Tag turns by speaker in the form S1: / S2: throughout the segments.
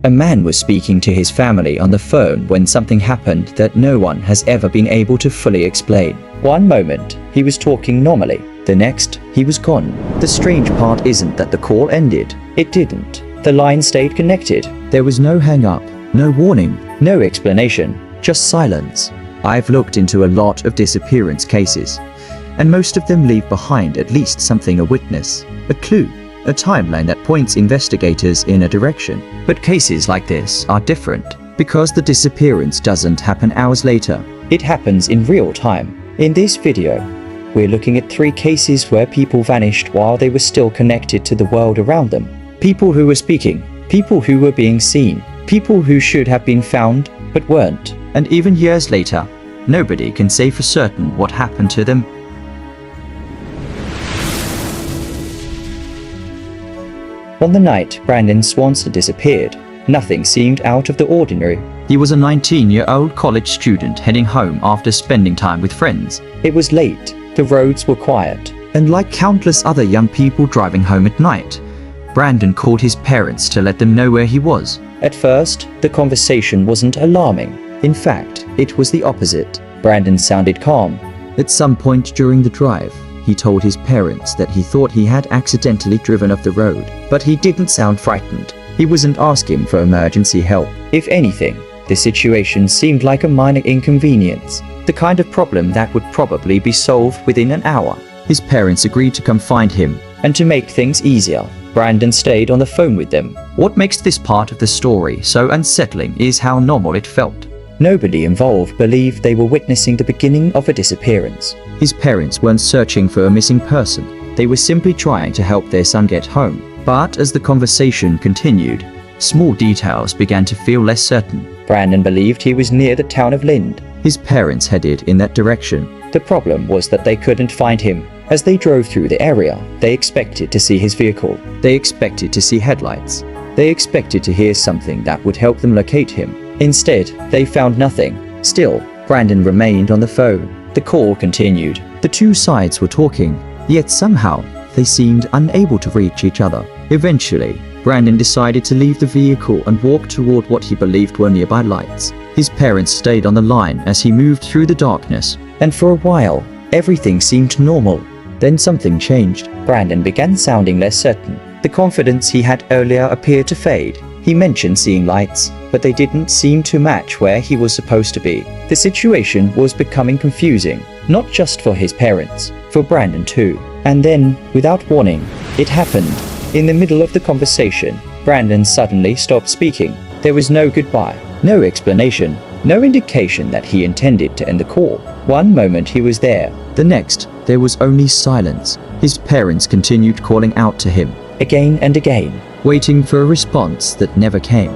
S1: A man was speaking to his family on the phone when something happened that no one has ever been able to fully explain. One moment, he was talking normally. The next, he was gone. The strange part isn't that the call ended. It didn't. The line stayed connected. There was no hang-up, no warning, no explanation, just silence. I've looked into a lot of disappearance cases, and most of them leave behind at least something, a witness, a clue, a timeline that points investigators in a direction. But cases like this are different, because the disappearance doesn't happen hours later. It happens in real time. In this video, we're looking at 3 cases where people vanished while they were still connected to the world around them. People who were speaking, people who were being seen, people who should have been found but weren't. And even years later, nobody can say for certain what happened to them. On the night Brandon Swanson disappeared, nothing seemed out of the ordinary. He was a 19-year-old college student heading home after spending time with friends. It was late, the roads were quiet, and like countless other young people driving home at night, Brandon called his parents to let them know where he was. At first, the conversation wasn't alarming. In fact, it was the opposite. Brandon sounded calm. At some point during the drive, he told his parents that he thought he had accidentally driven off the road, but he didn't sound frightened. He wasn't asking for emergency help. If anything, the situation seemed like a minor inconvenience, the kind of problem that would probably be solved within an hour. His parents agreed to come find him, and to make things easier, Brandon stayed on the phone with them. What makes this part of the story so unsettling is how normal it felt. Nobody involved believed they were witnessing the beginning of a disappearance. His parents weren't searching for a missing person. They were simply trying to help their son get home. But as the conversation continued, small details began to feel less certain. Brandon believed he was near the town of Lind. His parents headed in that direction. The problem was that they couldn't find him. As they drove through the area, they expected to see his vehicle. They expected to see headlights. They expected to hear something that would help them locate him. Instead, they found nothing. Still, Brandon remained on the phone. The call continued. The two sides were talking, yet somehow they seemed unable to reach each other. Eventually, Brandon decided to leave the vehicle and walk toward what he believed were nearby lights. His parents stayed on the line as he moved through the darkness, and for a while, everything seemed normal. Then something changed. Brandon began sounding less certain. The confidence he had earlier appeared to fade. He mentioned seeing lights, but they didn't seem to match where he was supposed to be. The situation was becoming confusing, not just for his parents, for Brandon too. And then, without warning, it happened. In the middle of the conversation, Brandon suddenly stopped speaking. There was no goodbye, no explanation, no indication that he intended to end the call. One moment he was there, the next, there was only silence. His parents continued calling out to him, again and again, waiting for a response that never came.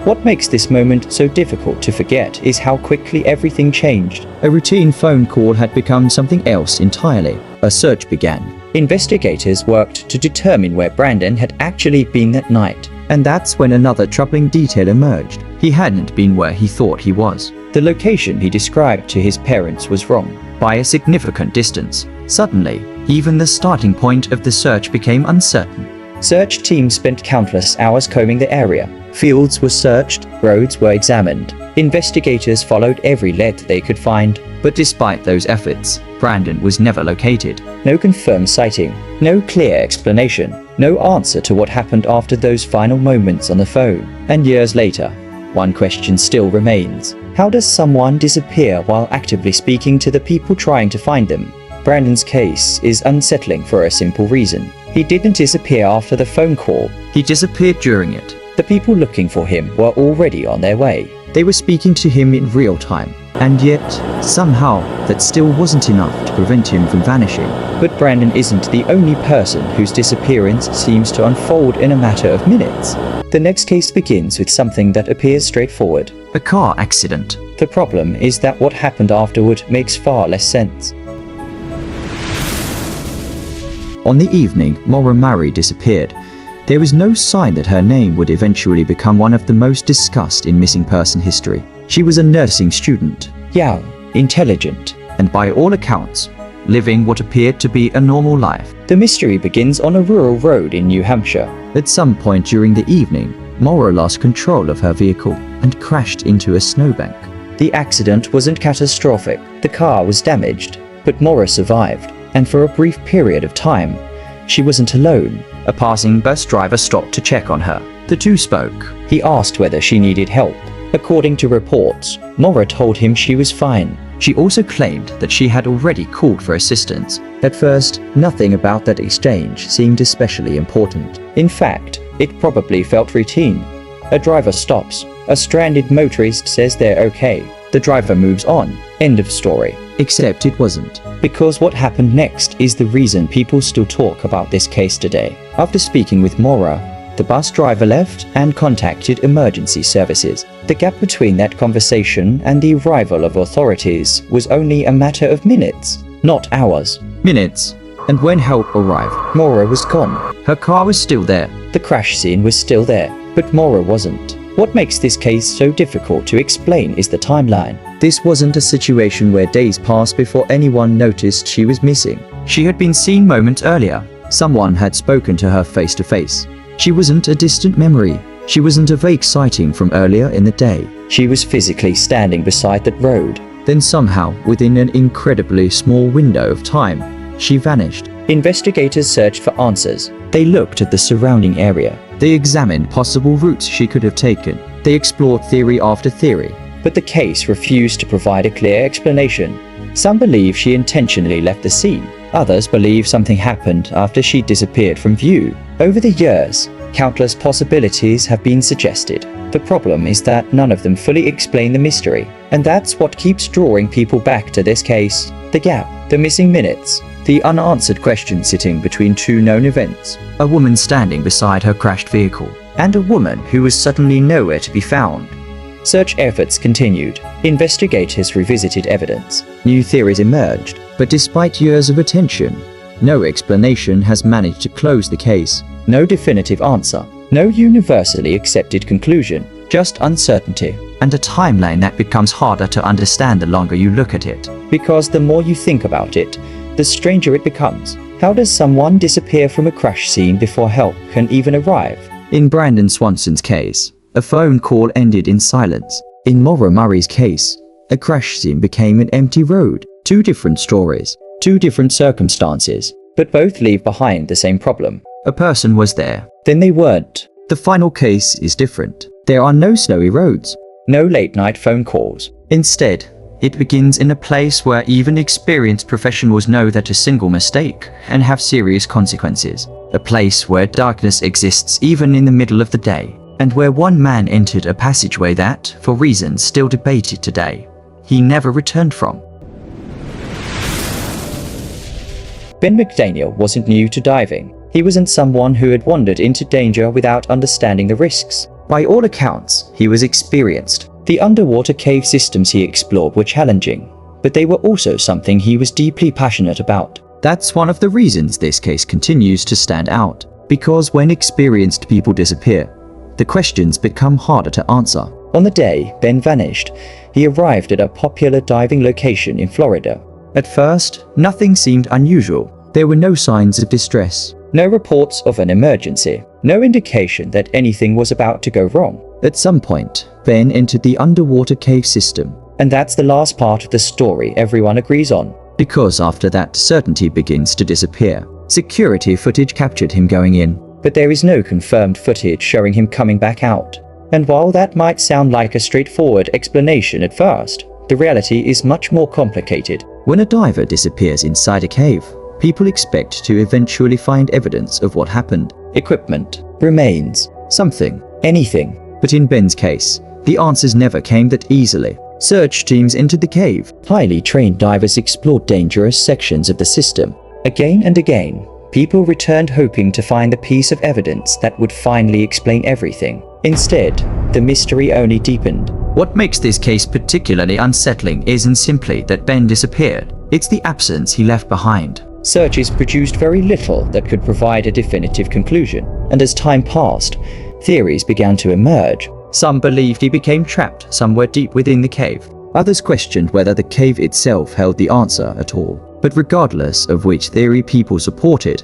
S1: What makes this moment so difficult to forget is how quickly everything changed. A routine phone call had become something else entirely. A search began. Investigators worked to determine where Brandon had actually been that night. And that's when another troubling detail emerged. He hadn't been where he thought he was. The location he described to his parents was wrong, by a significant distance. Suddenly, even the starting point of the search became uncertain. Search teams spent countless hours combing the area. Fields were searched, roads were examined. Investigators followed every lead they could find. But despite those efforts, Brandon was never located. No confirmed sighting, no clear explanation, no answer to what happened after those final moments on the phone. And years later, one question still remains. How does someone disappear while actively speaking to the people trying to find them? Brandon's case is unsettling for a simple reason. He didn't disappear after the phone call. He disappeared during it. The people looking for him were already on their way. They were speaking to him in real time. And yet, somehow, that still wasn't enough to prevent him from vanishing. But Brandon isn't the only person whose disappearance seems to unfold in a matter of minutes. The next case begins with something that appears straightforward. A car accident. The problem is that what happened afterward makes far less sense. On the evening Maura Murray disappeared, there was no sign that her name would eventually become one of the most discussed in missing person history. She was a nursing student, young, intelligent, and by all accounts, living what appeared to be a normal life. The mystery begins on a rural road in New Hampshire. At some point during the evening, Maura lost control of her vehicle and crashed into a snowbank. The accident wasn't catastrophic. The car was damaged, but Maura survived, and for a brief period of time, she wasn't alone. A passing bus driver stopped to check on her. The two spoke. He asked whether she needed help. According to reports, Maura told him she was fine. She also claimed that she had already called for assistance. At first, nothing about that exchange seemed especially important. In fact, it probably felt routine. A driver stops. A stranded motorist says they're okay. The driver moves on. End of story. Except it wasn't. Because what happened next is the reason people still talk about this case today. After speaking with Maura, the bus driver left and contacted emergency services. The gap between that conversation and the arrival of authorities was only a matter of minutes, not hours. Minutes. And when help arrived, Maura was gone. Her car was still there. The crash scene was still there, but Maura wasn't. What makes this case so difficult to explain is the timeline. This wasn't a situation where days passed before anyone noticed she was missing. She had been seen moments earlier. Someone had spoken to her face to face. She wasn't a distant memory. She wasn't a vague sighting from earlier in the day. She was physically standing beside that road. Then somehow, within an incredibly small window of time, she vanished. Investigators searched for answers. They looked at the surrounding area. They examined possible routes she could have taken. They explored theory after theory. But the case refused to provide a clear explanation. Some believe she intentionally left the scene. Others believe something happened after she disappeared from view. Over the years, countless possibilities have been suggested. The problem is that none of them fully explain the mystery. And that's what keeps drawing people back to this case. The gap, the missing minutes, the unanswered question sitting between two known events. A woman standing beside her crashed vehicle, and a woman who was suddenly nowhere to be found. Search efforts continued. Investigators revisited evidence. New theories emerged, but despite years of attention, no explanation has managed to close the case. No definitive answer. No universally accepted conclusion. Just uncertainty. And a timeline that becomes harder to understand the longer you look at it. Because the more you think about it, the stranger it becomes. How does someone disappear from a crash scene before help can even arrive? In Brandon Swanson's case, a phone call ended in silence. In Maura Murray's case, a crash scene became an empty road. Two different stories, two different circumstances, but both leave behind the same problem. A person was there, then they weren't. The final case is different. There are no snowy roads, no late-night phone calls. Instead, it begins in a place where even experienced professionals know that a single mistake can have serious consequences. A place where darkness exists even in the middle of the day, and where one man entered a passageway that, for reasons still debated today, he never returned from. Ben McDaniel wasn't new to diving. He wasn't someone who had wandered into danger without understanding the risks. By all accounts, he was experienced. The underwater cave systems he explored were challenging, but they were also something he was deeply passionate about. That's one of the reasons this case continues to stand out. Because when experienced people disappear, the questions become harder to answer. On the day Ben vanished, he arrived at a popular diving location in Florida. At first, nothing seemed unusual. There were no signs of distress, no reports of an emergency, no indication that anything was about to go wrong. At some point, Ben entered the underwater cave system. And that's the last part of the story everyone agrees on. Because after that, certainty begins to disappear. Security footage captured him going in, but there is no confirmed footage showing him coming back out. And while that might sound like a straightforward explanation at first, the reality is much more complicated. When a diver disappears inside a cave, people expect to eventually find evidence of what happened. Equipment, remains, something, anything. But in Ben's case, the answers never came that easily. Search teams entered the cave. Highly trained divers explored dangerous sections of the system. Again and again, people returned hoping to find the piece of evidence that would finally explain everything. Instead, the mystery only deepened. What makes this case particularly unsettling isn't simply that Ben disappeared. It's the absence he left behind. Searches produced very little that could provide a definitive conclusion. And as time passed, theories began to emerge. Some believed he became trapped somewhere deep within the cave. Others questioned whether the cave itself held the answer at all. But regardless of which theory people supported,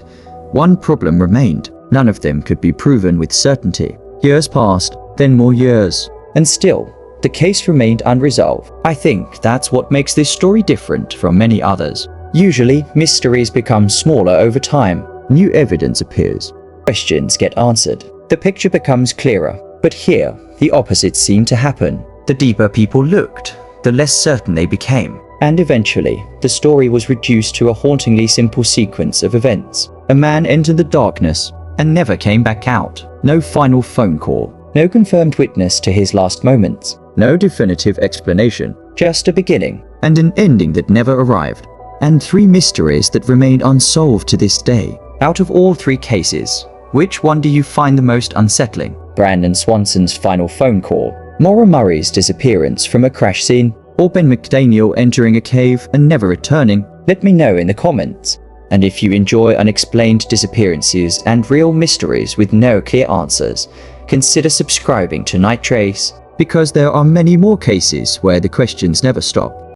S1: one problem remained. None of them could be proven with certainty. Years passed, then more years, and still, the case remained unresolved. I think that's what makes this story different from many others. Usually, mysteries become smaller over time. New evidence appears. Questions get answered. The picture becomes clearer. But here, the opposite seemed to happen. The deeper people looked, the less certain they became. And eventually, the story was reduced to a hauntingly simple sequence of events. A man entered the darkness and never came back out. No final phone call. No confirmed witness to his last moments. No definitive explanation. Just a beginning. And an ending that never arrived. And 3 mysteries that remain unsolved to this day. Out of all 3 cases, which one do you find the most unsettling? Brandon Swanson's final phone call, Maura Murray's disappearance from a crash scene, or Ben McDaniel entering a cave and never returning? Let me know in the comments. And if you enjoy unexplained disappearances and real mysteries with no clear answers, consider subscribing to NightTrace, because there are many more cases where the questions never stop.